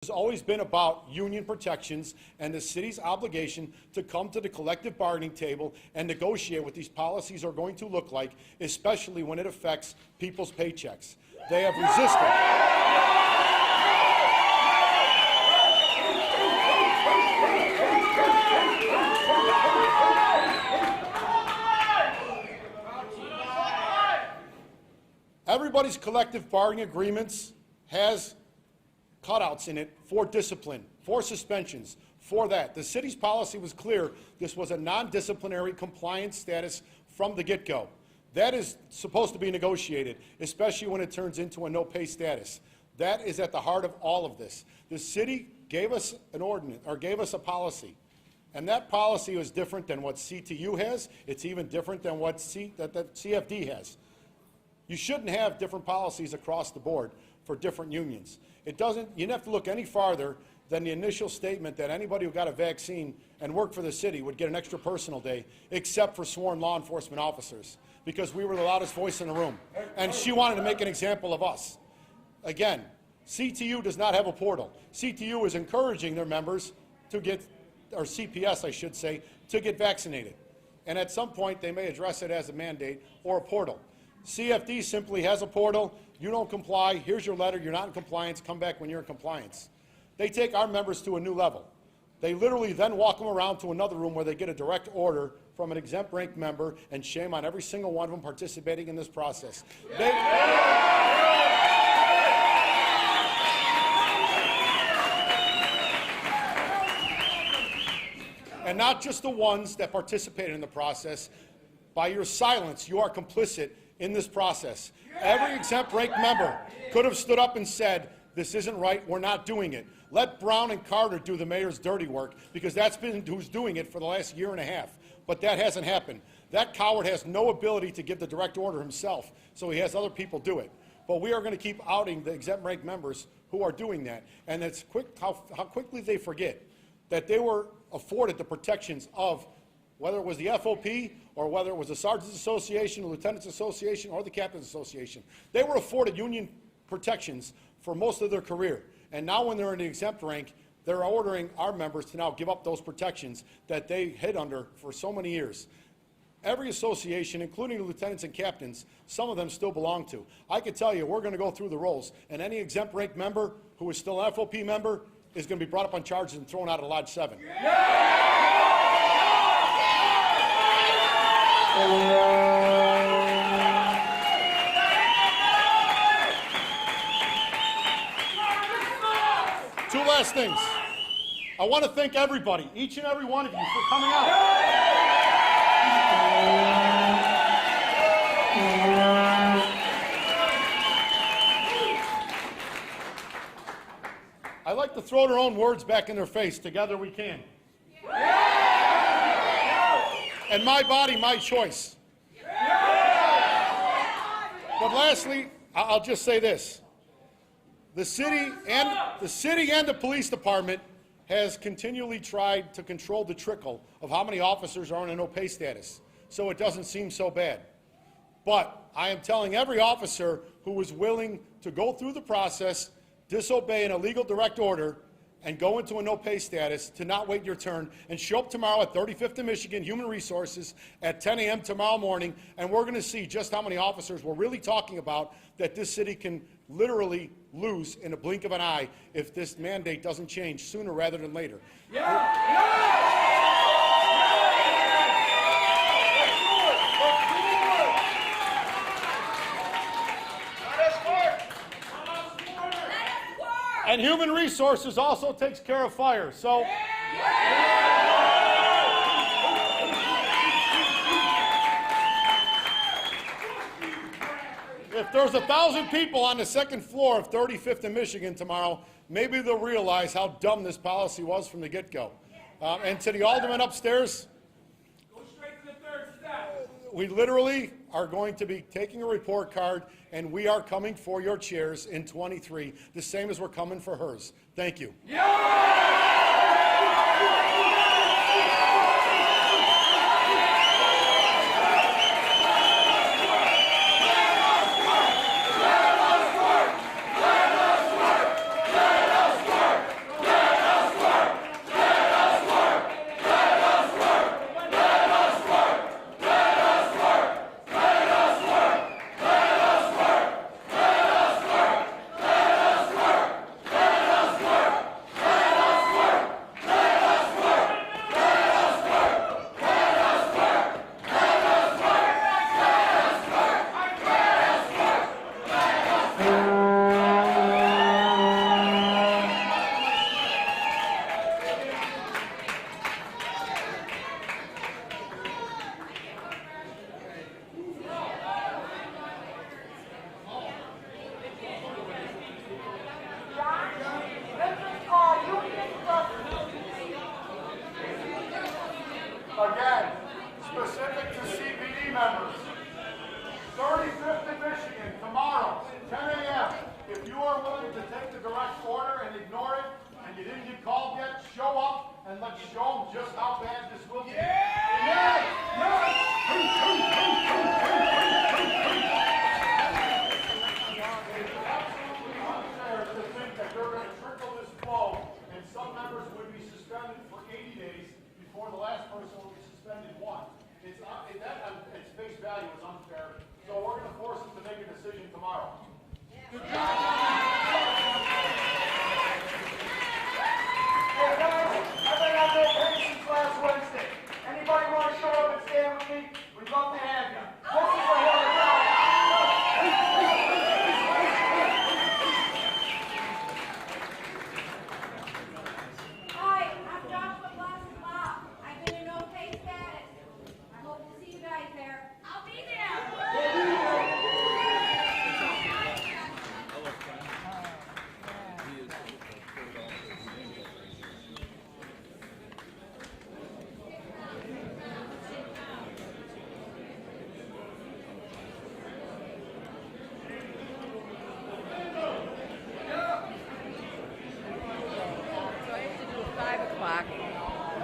It's always been about union protections and the city's obligation to come to the collective bargaining table and negotiate what these policies are going to look like, especially when it affects people's paychecks. They have resisted. Everybody's collective bargaining agreements has cutouts in it for discipline, for suspensions, for that. The city's policy was clear. This was a non-disciplinary compliance status from the get-go. That is supposed to be negotiated, especially when it turns into a no-pay status. That is at the heart of all of this. The city gave us an ordinance, or gave us a policy, and that policy was different than what CTU has. It's even different than what that CFD has. You shouldn't have different policies across the board for different unions. It doesn't, you don't have to look any farther than the initial statement that anybody who got a vaccine and worked for the city would get an extra personal day, except for sworn law enforcement officers, because we were the loudest voice in the room. And she wanted to make an example of us. Again, CTU does not have a portal. CTU is encouraging their members to get, or CPS I should say, to get vaccinated. And at some point they may address it as a mandate or a portal. CFD simply has a portal. You don't comply, here's your letter, you're not in compliance, come back when you're in compliance. They take our members to a new level. They literally then walk them around to another room where they get a direct order from an exempt rank member, and shame on every single one of them participating in this process. And not just the ones that participated in the process. By your silence, you are complicit in this process. Every exempt rank member could have stood up and said, this isn't right, we're not doing it. Let Brown and Carter do the mayor's dirty work, because that's been who's doing it for the last year and a half. But that hasn't happened. That coward has no ability to give the direct order himself, so he has other people do it. But we are going to keep outing the exempt rank members who are doing that. And it's quick how quickly they forget that they were afforded the protections of, whether it was the FOP or whether it was the Sergeants Association, the Lieutenants Association, or the Captains Association. They were afforded union protections for most of their career. And now when they're in the exempt rank, they're ordering our members to now give up those protections that they hid under for so many years. Every association, including the lieutenants and captains, some of them still belong to. I can tell you, we're going to go through the rolls, and any exempt rank member who is still an FOP member is going to be brought up on charges and thrown out of Lodge 7. Two last things. I want to thank everybody, each and every one of you, for coming out. I like to throw their own words back in their face. Together we can. And my body, my choice. But lastly, I'll just say this. The city and the police department has continually tried to control the trickle of how many officers are in a no-pay status, so it doesn't seem so bad. But I am telling every officer who is willing to go through the process, disobey an illegal direct order, and go into a no-pay status to not wait your turn, and show up tomorrow at 35th and Michigan, Human Resources, at 10 a.m. tomorrow morning, and we're going to see just how many officers we're really talking about that this city can literally lose in a blink of an eye if this mandate doesn't change sooner rather than later. And Human Resources also takes care of fire. So if there's 1,000 people on the second floor of 35th and Michigan tomorrow, maybe they'll realize how dumb this policy was from the get-go. And to the aldermen upstairs, go straight to the third step. We literally are going to be taking a report card, and we are coming for your chairs in 23, the same as we're coming for hers. Thank you. and let's show them just how bad this will be. It's absolutely unfair to think that they're going to trickle this flow, and some members would be suspended for 80 days before the last person will be suspended once. That on its face value is unfair, so we're going to force them to make a decision tomorrow. Good job.